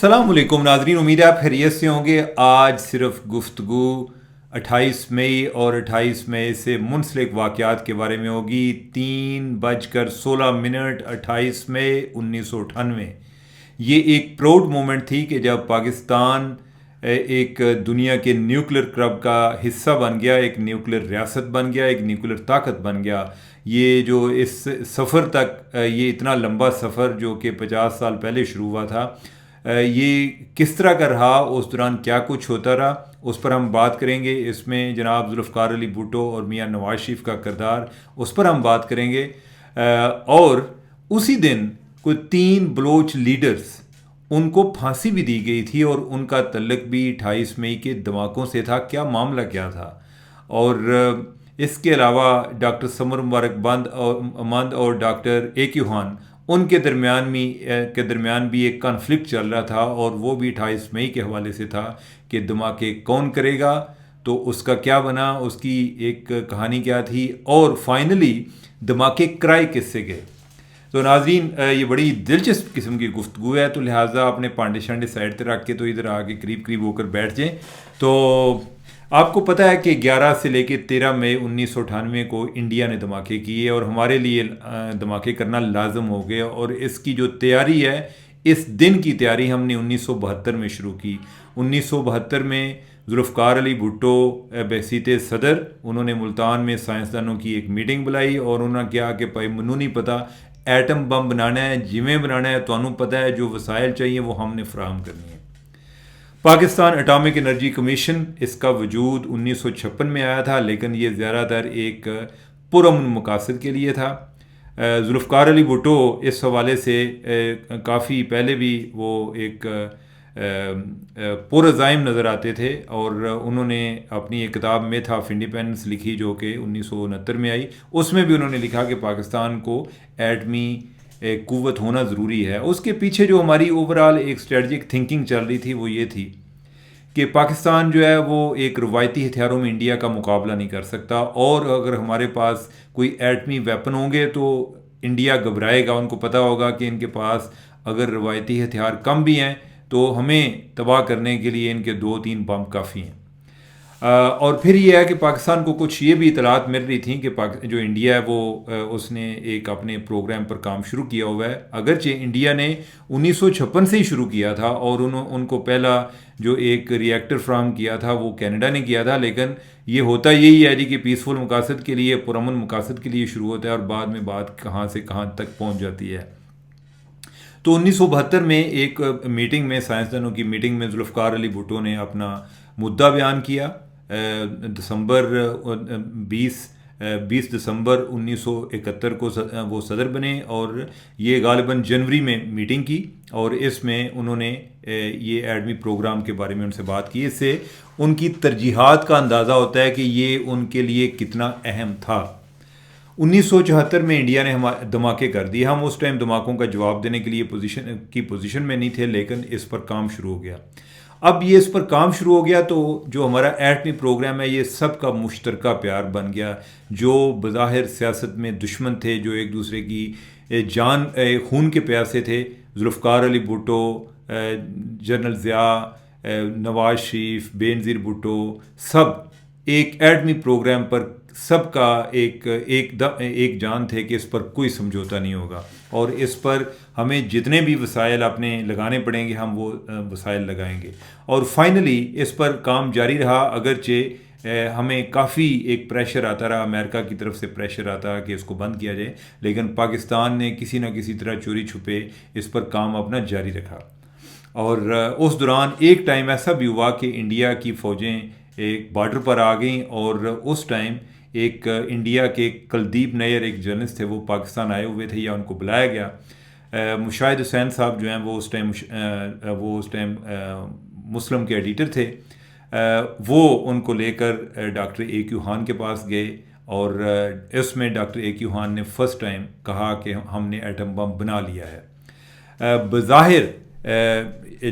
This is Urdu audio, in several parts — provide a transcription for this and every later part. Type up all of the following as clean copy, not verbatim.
السلام علیکم ناظرین، امید ہے آپ خیریت سے ہوں گے۔ آج صرف گفتگو 28 مئی اور 28 مئی سے منسلک واقعات کے بارے میں ہوگی۔ 3:16 28 مئی 1998 یہ ایک پراؤڈ مومنٹ تھی کہ جب پاکستان ایک دنیا کے نیوکلیر کلب کا حصہ بن گیا، ایک نیوکلیر ریاست بن گیا، ایک نیوکلیر طاقت بن گیا۔ یہ جو اس سفر تک، یہ اتنا لمبا سفر جو کہ 50 سال پہلے شروع ہوا تھا، یہ کس طرح کا رہا، اس دوران کیا کچھ ہوتا رہا، اس پر ہم بات کریں گے۔ اس میں جناب ذوالفقار علی بھٹو اور میاں نواز شریف کا کردار، اس پر ہم بات کریں گے۔ اور اسی دن کوئی 3 بلوچ لیڈرز، ان کو پھانسی بھی دی گئی تھی اور ان کا تعلق بھی 28 مئی کے دھماکوں سے تھا۔ کیا معاملہ کیا تھا؟ اور اس کے علاوہ ڈاکٹر سمر مبارک مند اور ڈاکٹر اے کیو خان، ان کے درمیان بھی ایک کانفلکٹ چل رہا تھا، اور وہ بھی 28 مئی کے حوالے سے تھا کہ دھماکے کون کرے گا، تو اس کا کیا بنا، اس کی ایک کہانی کیا تھی، اور فائنلی دھماکے کرائے کس سے گئے۔ تو ناظرین، یہ بڑی دلچسپ قسم کی گفتگو ہے، تو لہٰذا اپنے پانڈے شانڈے سائڈ پہ رکھ کے تو ادھر آ کے قریب ہو کر بیٹھ جائیں۔ تو آپ کو پتہ ہے کہ 11 سے لے کے 13 مئی 1998 کو انڈیا نے دھماکے کیے، اور ہمارے لیے دھماکے کرنا لازم ہو گیا، اور اس کی جو تیاری ہے، اس دن کی تیاری ہم نے 1972 میں شروع کی۔ 1972 میں ذوالفقار علی بھٹو بحیثیت صدر، انہوں نے ملتان میں سائنسدانوں کی ایک میٹنگ بلائی، اور انہوں نے کہا کہ بھائی منو نہیں پتہ، ایٹم بم بنانا ہے، جویں بنانا ہے، تو انہوں پتہ ہے جو وسائل چاہیے وہ ہم نے فراہم کرنی ہے۔ پاکستان اٹامک انرجی کمیشن، اس کا وجود 1956 میں آیا تھا، لیکن یہ زیادہ تر ایک پرامن مقاصد کے لیے تھا۔ ذوالفقار علی بھٹو اس حوالے سے کافی پہلے بھی وہ ایک پرعزائم نظر آتے تھے، اور انہوں نے اپنی ایک کتاب میتھ آف انڈیپینڈنس لکھی جو کہ 1969 میں آئی۔ اس میں بھی انہوں نے لکھا کہ پاکستان کو ایٹمی قوت ہونا ضروری ہے۔ اس کے پیچھے جو ہماری اوورال ایک اسٹریٹجک تھنکنگ چل رہی تھی وہ یہ تھی کہ پاکستان جو ہے وہ ایک روایتی ہتھیاروں میں انڈیا کا مقابلہ نہیں کر سکتا، اور اگر ہمارے پاس کوئی ایٹمی ویپن ہوں گے تو انڈیا گھبرائے گا۔ ان کو پتہ ہوگا کہ ان کے پاس اگر روایتی ہتھیار کم بھی ہیں تو ہمیں تباہ کرنے کے لیے ان کے 2-3 بم کافی ہیں۔ اور پھر یہ ہے کہ پاکستان کو کچھ یہ بھی اطلاعات مل رہی تھیں کہ جو انڈیا ہے وہ اس نے ایک اپنے پروگرام پر کام شروع کیا ہوا ہے، اگرچہ انڈیا نے 1956 سے ہی شروع کیا تھا، اور ان کو پہلا جو ایک ری ایکٹر فراہم کیا تھا وہ کینیڈا نے کیا تھا، لیکن یہ ہوتا یہی ہے جی کہ پیسفل مقاصد کے لیے، پرامن مقاصد کے لیے شروع ہوتا ہے، اور بعد میں بات کہاں سے کہاں تک پہنچ جاتی ہے۔ تو 1972 میں ایک میٹنگ میں، سائنسدانوں کی میٹنگ میں، ذوالفقار علی بھٹو نے اپنا مدعا بیان کیا۔ 20 دسمبر 1971 کو وہ صدر بنے، اور یہ غالباً جنوری میں میٹنگ کی، اور اس میں انہوں نے یہ ایٹمی پروگرام کے بارے میں ان سے بات کی۔ اس سے ان کی ترجیحات کا اندازہ ہوتا ہے کہ یہ ان کے لیے کتنا اہم تھا۔ 1974 میں انڈیا نے دھماکے کر دیے۔ ہم اس ٹائم دھماکوں کا جواب دینے کے لیے پوزیشن میں نہیں تھے، لیکن اس پر کام شروع ہو گیا۔ اب یہ اس پر کام شروع ہو گیا تو جو ہمارا ایٹمی پروگرام ہے یہ سب کا مشترکہ پیار بن گیا۔ جو بظاہر سیاست میں دشمن تھے، جو ایک دوسرے کی جان خون کے پیاسے تھے، ذوالفقار علی بھٹو، جنرل ضیاء، نواز شریف، بے نظیر بھٹو، سب ایک ایٹمی پروگرام پر سب کا ایک جان تھے کہ اس پر کوئی سمجھوتا نہیں ہوگا، اور اس پر ہمیں جتنے بھی وسائل اپنے لگانے پڑیں گے ہم وہ وسائل لگائیں گے۔ اور فائنلی اس پر کام جاری رہا، اگرچہ ہمیں کافی ایک پریشر آتا رہا، امریکہ کی طرف سے پریشر آتا کہ اس کو بند کیا جائے، لیکن پاکستان نے کسی نہ کسی طرح چوری چھپے اس پر کام اپنا جاری رکھا۔ اور اس دوران ایک ٹائم ایسا بھی ہوا کہ انڈیا کی فوجیں ایک بارڈر پر آ گئیں، اور اس ٹائم ایک انڈیا کے کلدیپ نیر ایک جرنلسٹ تھے، وہ پاکستان آئے ہوئے تھے یا ان کو بلایا گیا۔ مشاہد حسین صاحب جو ہیں وہ اس ٹائم مسلم کے ایڈیٹر تھے، وہ ان کو لے کر ڈاکٹر اے کیو خان کے پاس گئے، اور اس میں ڈاکٹر اے کیو خان نے فرسٹ ٹائم کہا کہ ہم نے ایٹم بم بنا لیا ہے۔ بظاہر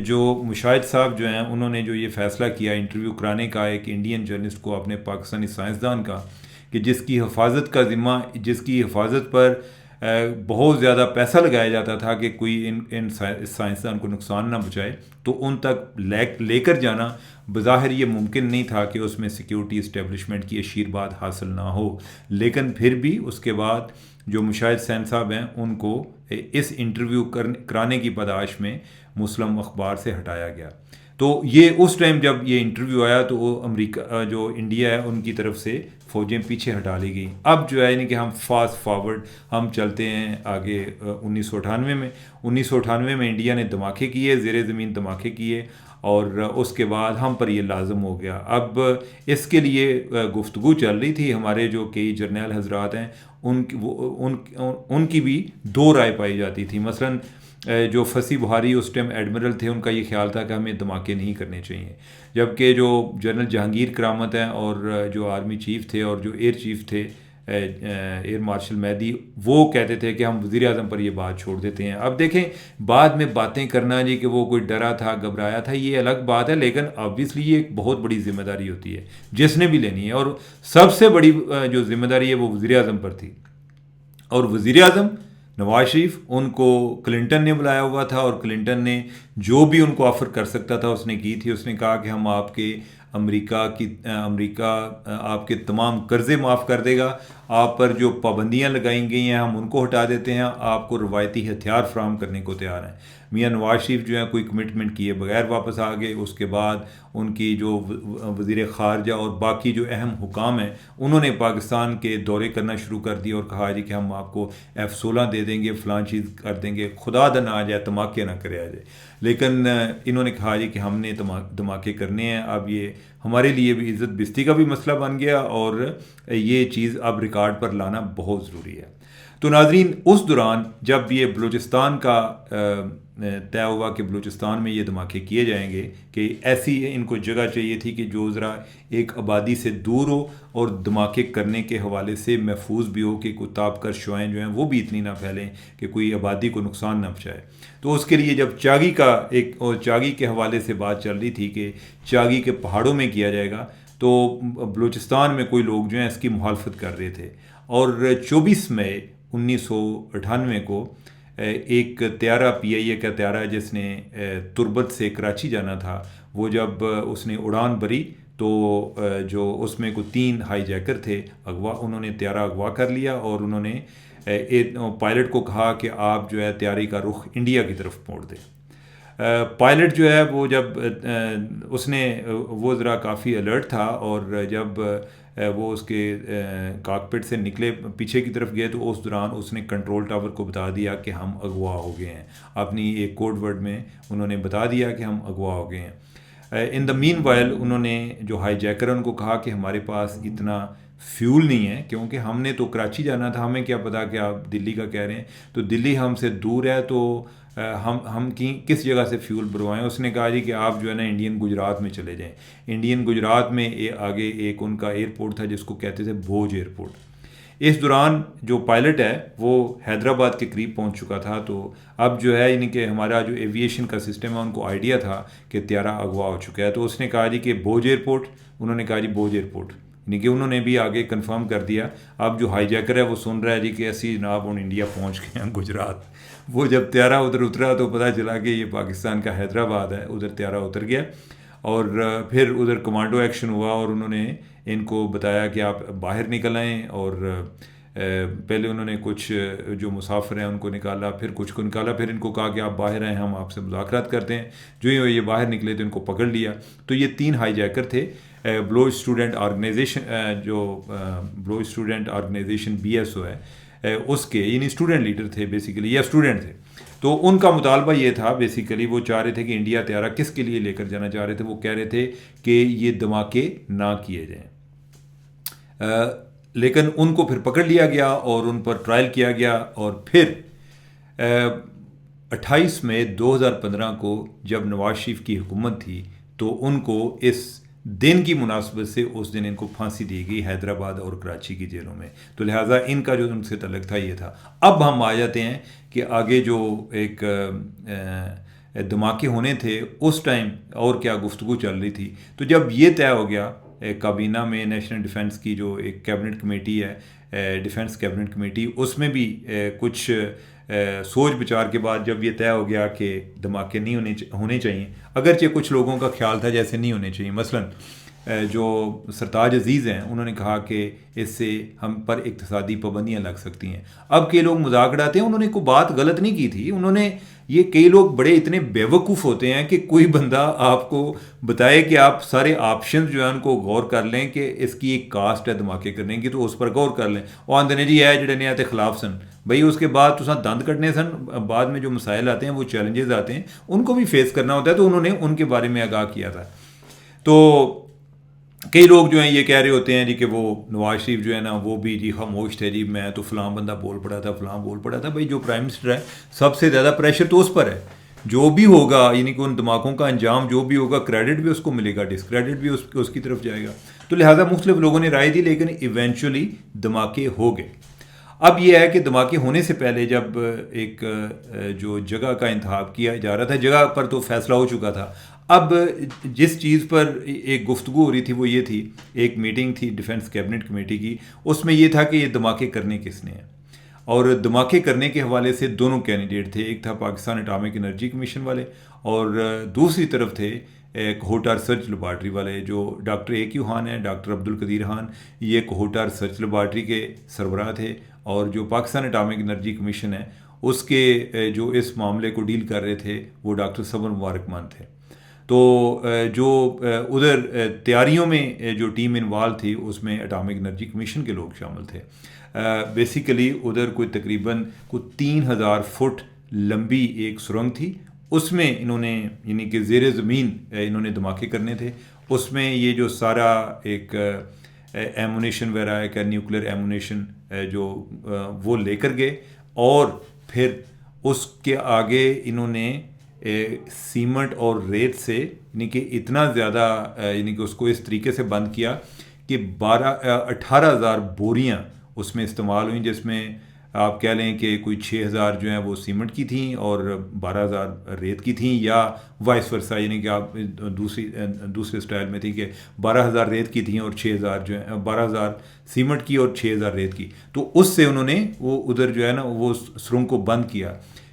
جو مشاہد صاحب جو ہیں انہوں نے جو یہ فیصلہ کیا انٹرویو کرانے کا ایک انڈین جرنلسٹ کو، اپنے پاکستانی سائنسدان کا، کہ جس کی حفاظت پر بہت زیادہ پیسہ لگایا جاتا تھا کہ کوئی ان سائنسدان کو نقصان نہ پہنچائے، تو ان تک لے کر جانا بظاہر یہ ممکن نہیں تھا کہ اس میں سیکیورٹی اسٹیبلشمنٹ کی آشیرواد حاصل نہ ہو، لیکن پھر بھی اس کے بعد جو مشاہد حسین صاحب ہیں ان کو اس انٹرویو کرانے کی پاداش میں مسلم اخبار سے ہٹایا گیا۔ تو یہ اس ٹائم جب یہ انٹرویو آیا تو وہ امریکہ جو انڈیا ہے ان کی طرف سے فوجیں پیچھے ہٹا لی گئیں۔ اب جو ہے یعنی کہ ہم فاسٹ فارورڈ ہم چلتے ہیں آگے 1998 میں انڈیا نے دھماکے کیے، زیر زمین دھماکے کیے، اور اس کے بعد ہم پر یہ لازم ہو گیا۔ اب اس کے لیے گفتگو چل رہی تھی، ہمارے جو کئی جرنیل حضرات ہیں ان کی بھی دو رائے پائی جاتی تھی۔ مثلاً جو فصیح بہاری اس ٹائم ایڈمرل تھے، ان کا یہ خیال تھا کہ ہمیں دھماکے نہیں کرنے چاہیے، جبکہ جو جنرل جہانگیر کرامت ہیں اور جو آرمی چیف تھے اور جو ایئر چیف تھے ایئر مارشل مہدی، وہ کہتے تھے کہ ہم وزیر اعظم پر یہ بات چھوڑ دیتے ہیں۔ اب دیکھیں بعد میں باتیں کرنا جی کہ وہ کوئی ڈرا تھا گھبرایا تھا، یہ الگ بات ہے، لیکن آبویسلی یہ ایک بہت بڑی ذمہ داری ہوتی ہے جس نے بھی لینی ہے، اور سب سے بڑی جو ذمہ داری ہے وہ وزیر اعظم پر تھی، اور وزیر اعظم نواز شریف ان کو کلنٹن نے بلایا ہوا تھا، اور کلنٹن نے جو بھی ان کو آفر کر سکتا تھا اس نے کی تھی۔ اس نے کہا کہ ہم امریکہ آپ کے تمام قرضے معاف کر دے گا، آپ پر جو پابندیاں لگائی گئی ہیں ہم ان کو ہٹا دیتے ہیں، آپ کو روایتی ہتھیار فراہم کرنے کو تیار ہیں۔ میاں نواز شریف جو ہیں کوئی کمٹمنٹ کیے بغیر واپس آ گئے۔ اس کے بعد ان کی جو وزیر خارجہ اور باقی جو اہم حکام ہیں انہوں نے پاکستان کے دورے کرنا شروع کر دیے اور کہا جی کہ ہم آپ کو F-16 دے دیں گے، فلاں چیز کر دیں گے، خدا دا نہ آ جائے، دھماکے نہ کرے آ جائے۔ لیکن انہوں نے کہا جی کہ ہم نے دھماکے کرنے ہیں۔ اب یہ ہمارے لیے بھی عزت بستی کا بھی مسئلہ بن گیا، اور یہ چیز اب ریکارڈ پر لانا بہت ضروری ہے۔ تو ناظرین، اس دوران جب یہ بلوچستان کا طے ہوا کہ بلوچستان میں یہ دھماکے کیے جائیں گے، کہ ایسی ان کو جگہ چاہیے تھی کہ جو ذرا ایک آبادی سے دور ہو اور دھماکے کرنے کے حوالے سے محفوظ بھی ہو، کہ کوئی تاب کر شعائیں جو ہیں وہ بھی اتنی نہ پھیلیں کہ کوئی آبادی کو نقصان نہ پہنچائے۔ تو اس کے لیے جب چاگی کے حوالے سے بات چل رہی تھی کہ چاگی کے پہاڑوں میں کیا جائے گا، تو بلوچستان میں کوئی لوگ جو ہیں اس کی مخالفت کر رہے تھے، اور 24 مئی 1998 کو ایک طیارہ PIA کا طیارہ جس نے تربت سے کراچی جانا تھا، وہ جب اس نے اڑان بھری تو جو اس میں کوئی 3 ہائی جیکر تھے انہوں نے طیارہ اغوا کر لیا، اور انہوں نے پائلٹ کو کہا کہ آپ جو ہے طیارے کا رخ انڈیا کی طرف موڑ دیں۔ پائلٹ جو ہے وہ جب وہ ذرا کافی الرٹ تھا، اور جب وہ اس کے کاکپٹ سے نکلے پیچھے کی طرف گئے تو اس دوران اس نے کنٹرول ٹاور کو بتا دیا کہ ہم اغوا ہو گئے ہیں، اپنی ایک کوڈ ورڈ میں انہوں نے بتا دیا کہ ہم اغوا ہو گئے ہیں۔ ان دا مین وائل انہوں نے جو ہائی جیکر ان کو کہا کہ ہمارے پاس اتنا فیول نہیں ہے، کیونکہ ہم نے تو کراچی جانا تھا، ہمیں کیا پتا کہ آپ دلی کا کہہ رہے ہیں، تو دلی ہم سے دور ہے، تو ہم کس جگہ سے فیول بھروائیں۔ اس نے کہا جی کہ آپ جو ہے نا انڈین گجرات میں چلے جائیں۔ انڈین گجرات میں آگے ایک ان کا ایئرپورٹ تھا جس کو کہتے تھے بھوج ایئرپورٹ۔ اس دوران جو پائلٹ ہے وہ حیدرآباد کے قریب پہنچ چکا تھا، تو اب جو ہے یعنی کہ ہمارا جو ایویشن کا سسٹم ہے ان کو آئیڈیا تھا کہ طیارہ اغوا ہو چکا ہے، تو اس نے کہا جی کہ بھوج ایئرپورٹ، انہوں نے کہا جی بھوج ایئرپورٹ، یعنی کہ انہوں نے بھی آگے کنفرم کر دیا۔ اب جو ہائی جیکر ہے وہ سن رہا ہے جی کہ ایسی جناب ہم انڈیا پہنچ گئے ہیں گجرات۔ وہ جب طیارہ ادھر اترا تو پتہ چلا کہ یہ پاکستان کا حیدرآباد ہے، ادھر طیارہ اتر گیا، اور پھر ادھر کمانڈو ایکشن ہوا، اور انہوں نے ان کو بتایا کہ آپ باہر نکل آئیں، اور پہلے انہوں نے کچھ جو مسافر ہیں ان کو نکالا، پھر کچھ کو نکالا، پھر ان کو کہا کہ آپ باہر آئیں، ہم آپ سے مذاکرات کرتے ہیں۔ جو ہی یہ باہر نکلے تو ان کو پکڑ لیا۔ تو یہ 3 ہائی جیکر تھے۔ بلوچ اسٹوڈنٹ آرگنائزیشن BSO ہے اس کے، یعنی اسٹوڈنٹ لیڈر تھے بیسیکلی، یا اسٹوڈنٹ تھے، تو ان کا مطالبہ یہ تھا بیسیکلی، وہ چاہ رہے تھے کہ انڈیا طیارہ کس کے لیے لے کر جانا چاہ رہے تھے، وہ کہہ رہے تھے کہ یہ دھماکے نہ کیے جائیں، لیکن ان کو پھر پکڑ لیا گیا اور ان پر ٹرائل کیا گیا، اور پھر 28 مئی 2015 کو جب نواز شریف کی حکومت تھی تو ان کو اس دن کی مناسبت سے اس دن ان کو پھانسی دی گئی حیدرآباد اور کراچی کی جیلوں میں۔ تو لہٰذا ان کا جو ان سے تعلق تھا یہ تھا۔ اب ہم آ جاتے ہیں کہ آگے جو ایک دھماکے ہونے تھے اس ٹائم اور کیا گفتگو چل رہی تھی۔ تو جب یہ طے ہو گیا کابینہ میں، نیشنل ڈیفنس کی جو ایک کیبنٹ کمیٹی ہے ڈیفنس کیبنٹ کمیٹی، اس میں بھی کچھ سوچ بچار کے بعد جب یہ طے ہو گیا کہ دھماکے نہیں ہونے چاہیے، اگرچہ کچھ لوگوں کا خیال تھا جیسے نہیں ہونے چاہیے، مثلا جو سرتاج عزیز ہیں انہوں نے کہا کہ اس سے ہم پر اقتصادی پابندیاں لگ سکتی ہیں۔ اب کئی لوگ مذاق اڑاتے ہیں، انہوں نے کوئی بات غلط نہیں کی تھی، انہوں نے یہ کئی لوگ بڑے اتنے بیوقوف ہوتے ہیں کہ کوئی بندہ آپ کو بتائے کہ آپ سارے آپشن جو ہیں ان کو غور کر لیں کہ اس کی ایک کاسٹ ہے دھماکے کرنے کی، تو اس پر غور کر لیں۔ وہ آندے نے جی ہے جڑے نے آتے خلاف سن بھائی، اس کے بعد تو دند کٹنے سن، بعد میں جو مسائل آتے ہیں وہ چیلنجز آتے ہیں ان کو بھی فیس کرنا ہوتا ہے، تو انہوں نے ان کے بارے میں آگاہ کیا تھا۔ تو کئی لوگ جو ہیں یہ کہہ رہے ہوتے ہیں جی کہ وہ نواز شریف جو ہے نا وہ بھی جی خاموش تھے، جی میں تو فلاں بندہ بول پڑا تھا، فلاں بول پڑا تھا۔ بھائی جو پرائم منسٹر ہے سب سے زیادہ پریشر تو اس پر ہے، جو بھی ہوگا یعنی کہ ان دھماکوں کا انجام جو بھی ہوگا کریڈٹ بھی اس کو ملے گا، ڈسکریڈٹ بھی اس کی طرف جائے گا۔ تو لہٰذا مختلف لوگوں نے رائے دی، لیکن ایونچولی دھماکے ہو گئے۔ اب یہ ہے کہ دھماکے ہونے سے پہلے جب ایک جو جگہ کا انتخاب کیا جا رہا تھا، جگہ پر تو فیصلہ ہو چکا تھا، اب جس چیز پر ایک گفتگو ہو رہی تھی وہ یہ تھی، ایک میٹنگ تھی ڈیفنس کیبنٹ کمیٹی کی، اس میں یہ تھا کہ یہ دھماکے کرنے کس نے ہیں، اور دھماکے کرنے کے حوالے سے دونوں کینڈیڈیٹ تھے، ایک تھا پاکستان اٹامک انرجی کمیشن والے اور دوسری طرف تھے کوہوٹا ریسرچ لیبارٹری والے، جو ڈاکٹر اے کیو خان ہیں، ڈاکٹر عبدالقدیر خان، یہ کوہوٹا ریسرچ لیبارٹری کے سربراہ تھے، اور جو پاکستان اٹامک انرجی کمیشن ہے اس کے جو اس معاملے کو ڈیل کر رہے تھے وہ ڈاکٹر صبر مبارک مان تھے۔ تو جو ادھر تیاریوں میں جو ٹیم انوالو تھی اس میں اٹامک انرجی کمیشن کے لوگ شامل تھے۔ بیسیکلی ادھر کوئی تقریباً 3000 فٹ لمبی ایک سرنگ تھی، اس میں انہوں نے یعنی کہ زیر زمین انہوں نے دھماکے کرنے تھے۔ اس میں یہ جو سارا ایک ایمونیشن وغیرہ ہے کہ نیوکلیر ایمونیشن جو وہ لے کر گئے، اور پھر اس کے آگے انہوں نے سیمنٹ اور ریت سے یعنی کہ اتنا زیادہ یعنی کہ اس کو اس طریقے سے بند کیا کہ 18,000 بوریاں اس میں استعمال ہوئیں، جس میں آپ کہہ لیں کہ کوئی 6,000 جو ہیں وہ سیمنٹ کی تھیں اور 12,000 ریت کی تھیں، یا وائس ورسا، یعنی کہ آپ دوسرے سٹائل میں تھی کہ 12,000 ریت کی تھیں اور 6,000 جو ہیں 12,000 سیمنٹ کی اور 6,000 ریت کی۔ تو اس سے انہوں نے وہ ادھر جو ہے نا وہ سرنگ کو بند کیا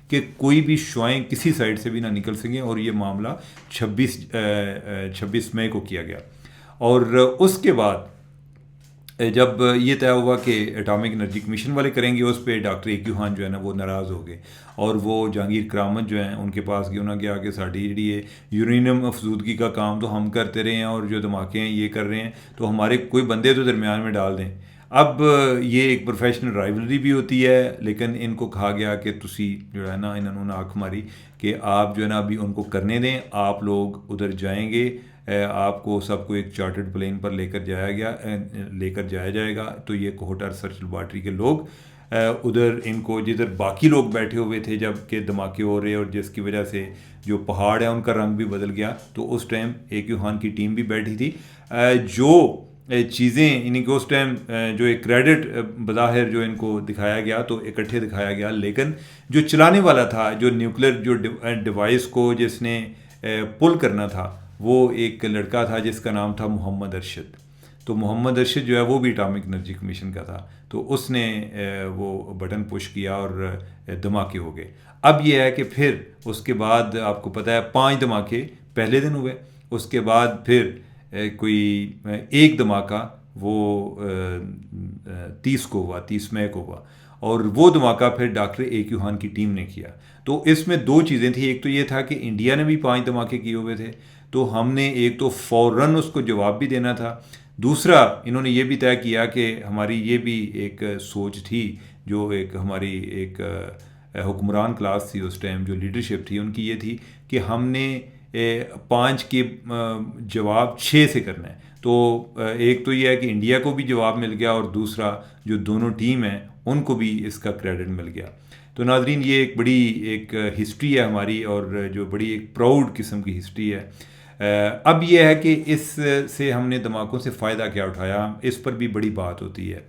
کہ کوئی بھی شعائیں کسی سائڈ سے بھی نہ نکل سکیں، اور یہ معاملہ 26 مئی کو کیا گیا۔ اور اس کے بعد جب یہ طے ہوا کہ اٹامک انرجی کمیشن والے کریں گے، اس پہ ڈاکٹر اے کیو خان جو ہے نا وہ ناراض ہو گئے، اور وہ جہانگیر کرامت جو ہیں ان کے پاس گئے، انہوں نے کہا کہ ساڑی جڑی ہے یورینیم افزودگی کا کام تو ہم کرتے رہے ہیں، اور جو دھماکے ہیں یہ کر رہے ہیں، تو ہمارے کوئی بندے تو درمیان میں ڈال دیں۔ اب یہ ایک پروفیشنل رائیولری بھی ہوتی ہے، لیکن ان کو کہا گیا کہ تسی جو ہے نا انہوں نے آنکھ ماری کہ آپ جو ہے نا ابھی ان کو کرنے دیں، آپ لوگ ادھر جائیں گے، آپ کو سب کو ایک چارٹرڈ پلین پر لے کر جایا جائے گا۔ تو یہ کوہوٹا ریسرچ لیبارٹری کے لوگ ادھر ان کو جدھر باقی لوگ بیٹھے ہوئے تھے جب کہ دھماکے ہو رہے، اور جس کی وجہ سے جو پہاڑ ہے ان کا رنگ بھی بدل گیا، تو اس ٹائم اے کیو خان کی ٹیم بھی بیٹھی تھی۔ جو چیزیں یعنی کہ اس ٹائم جو ایک کریڈٹ بظاہر جو ان کو دکھایا گیا تو اکٹھے دکھایا گیا، لیکن جو چلانے والا تھا، جو نیوکلیر جو ڈیوائس کو جس نے پل کرنا تھا، وہ ایک لڑکا تھا جس کا نام تھا محمد ارشد۔ تو محمد ارشد جو ہے وہ بھی اٹامک انرجی کمیشن کا تھا، تو اس نے وہ بٹن پش کیا اور دھماکے ہو گئے۔ اب یہ ہے کہ پھر اس کے بعد آپ کو پتہ ہے 5 دھماکے پہلے دن ہوئے، اس کے بعد پھر کوئی ایک دھماکہ وہ 30 مئی کو ہوا، اور وہ دھماکہ پھر ڈاکٹر اے کیو خان کی ٹیم نے کیا۔ تو اس میں 2 چیزیں تھیں، ایک تو یہ تھا کہ انڈیا نے بھی 5 دھماکے کیے ہوئے تھے، تو ہم نے ایک تو فوراً اس کو جواب بھی دینا تھا، دوسرا انہوں نے یہ بھی طے کیا کہ ہماری یہ بھی ایک سوچ تھی، جو ایک ہماری ایک حکمران کلاس تھی اس ٹائم، جو لیڈرشپ تھی ان کی یہ تھی کہ ہم نے 5 کے جواب 6 سے کرنا ہے۔ تو ایک تو یہ ہے کہ انڈیا کو بھی جواب مل گیا، اور دوسرا جو دونوں ٹیم ہیں ان کو بھی اس کا کریڈٹ مل گیا۔ تو ناظرین یہ ایک بڑی ایک ہسٹری ہے ہماری، اور جو بڑی ایک پراؤڈ قسم کی ہسٹری ہے۔ اب یہ ہے کہ اس سے ہم نے دھماکوں سے فائدہ کیا اٹھایا، اس پر بھی بڑی بات ہوتی ہے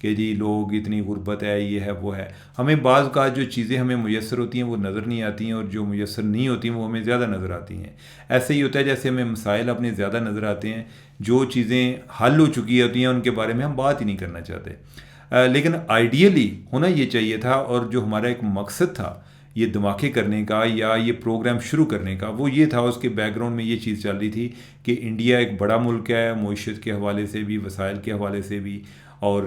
کہ جی لوگ اتنی غربت ہے، یہ ہے وہ ہے۔ ہمیں بعض اوقات جو چیزیں ہمیں میسر ہوتی ہیں وہ نظر نہیں آتی ہیں، اور جو میسر نہیں ہوتی ہیں وہ ہمیں زیادہ نظر آتی ہیں۔ ایسے ہی ہوتا ہے جیسے ہمیں مسائل اپنے زیادہ نظر آتے ہیں، جو چیزیں حل ہو چکی ہوتی ہیں ان کے بارے میں ہم بات ہی نہیں کرنا چاہتے۔ لیکن آئیڈیلی ہونا یہ چاہیے تھا، اور جو ہمارا ایک مقصد تھا یہ دھماکے کرنے کا یا یہ پروگرام شروع کرنے کا، وہ یہ تھا، اس کے بیک گراؤنڈ میں یہ چیز چل رہی تھی کہ انڈیا ایک بڑا ملک ہے، معیشت کے حوالے سے بھی، وسائل کے حوالے سے بھی، اور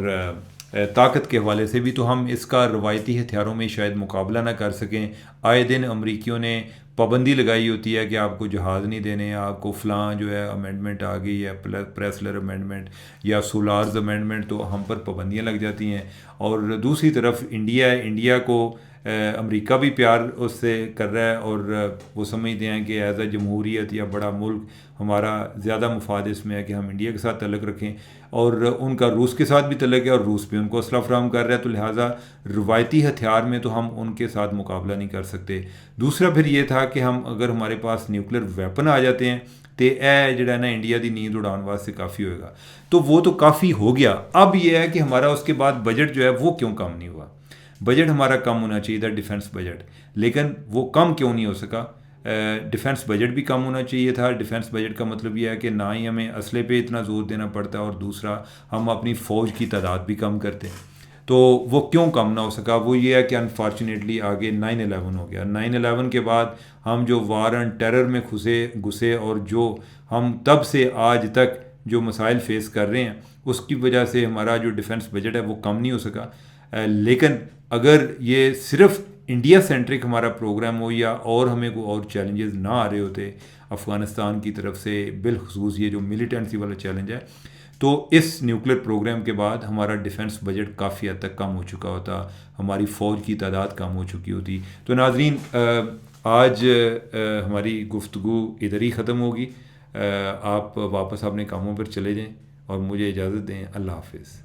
طاقت کے حوالے سے بھی، تو ہم اس کا روایتی ہتھیاروں میں شاید مقابلہ نہ کر سکیں۔ آئے دن امریکیوں نے پابندی لگائی ہوتی ہے کہ آپ کو جہاز نہیں دینے، آپ کو فلاں جو ہے امینڈمنٹ آ گئی ہے، پریسلر امینڈمنٹ یا سولارز امینڈمنٹ، تو ہم پر پابندیاں لگ جاتی ہیں۔ اور دوسری طرف انڈیا کو امریکہ بھی پیار اس سے کر رہا ہے، اور وہ سمجھتے ہیں کہ ایز اے جمہوریت یا بڑا ملک ہمارا زیادہ مفاد اس میں ہے کہ ہم انڈیا کے ساتھ تعلق رکھیں، اور ان کا روس کے ساتھ بھی تعلق ہے، اور روس بھی ان کو اسلحہ فراہم کر رہا ہے، تو لہٰذا روایتی ہتھیار میں تو ہم ان کے ساتھ مقابلہ نہیں کر سکتے۔ دوسرا پھر یہ تھا کہ اگر ہمارے پاس نیوکلیر ویپن آ جاتے ہیں تو اے جڑا نا انڈیا دی نیند اڑان واسطے کافی ہوئے گا، تو وہ تو کافی ہو گیا۔ اب یہ ہے کہ ہمارا اس کے بعد بجٹ جو ہے وہ کیوں کم نہیں ہوا؟ بجٹ ہمارا کم ہونا چاہیے تھا، ڈیفنس بجٹ، لیکن وہ کم کیوں نہیں ہو سکا؟ ڈیفنس بجٹ بھی کم ہونا چاہیے تھا۔ ڈیفنس بجٹ کا مطلب یہ ہے کہ نہ ہی ہمیں اسلحے پہ اتنا زور دینا پڑتا، اور دوسرا ہم اپنی فوج کی تعداد بھی کم کرتے ہیں۔ تو وہ کیوں کم نہ ہو سکا؟ وہ یہ ہے کہ انفارچونیٹلی آگے 9/11 ہو گیا۔ 9/11 کے بعد ہم جو وار اینڈ ٹیرر میں گھسے، اور جو ہم تب سے آج تک جو مسائل فیس کر رہے ہیں، اس کی وجہ سے ہمارا جو ڈیفنس بجٹ ہے وہ کم نہیں ہو سکا۔ لیکن اگر یہ صرف انڈیا سینٹرک ہمارا پروگرام ہو، یا اور ہمیں کوئی اور چیلنجز نہ آ رہے ہوتے افغانستان کی طرف سے، بالخصوص یہ جو ملیٹنسی والا چیلنج ہے، تو اس نیوکلیر پروگرام کے بعد ہمارا ڈیفنس بجٹ کافی حد تک کم ہو چکا ہوتا، ہماری فوج کی تعداد کم ہو چکی ہوتی۔ تو ناظرین، آج ہماری گفتگو ادھر ہی ختم ہوگی۔ آپ واپس اپنے کاموں پر چلے جائیں اور مجھے اجازت دیں۔ اللہ حافظ۔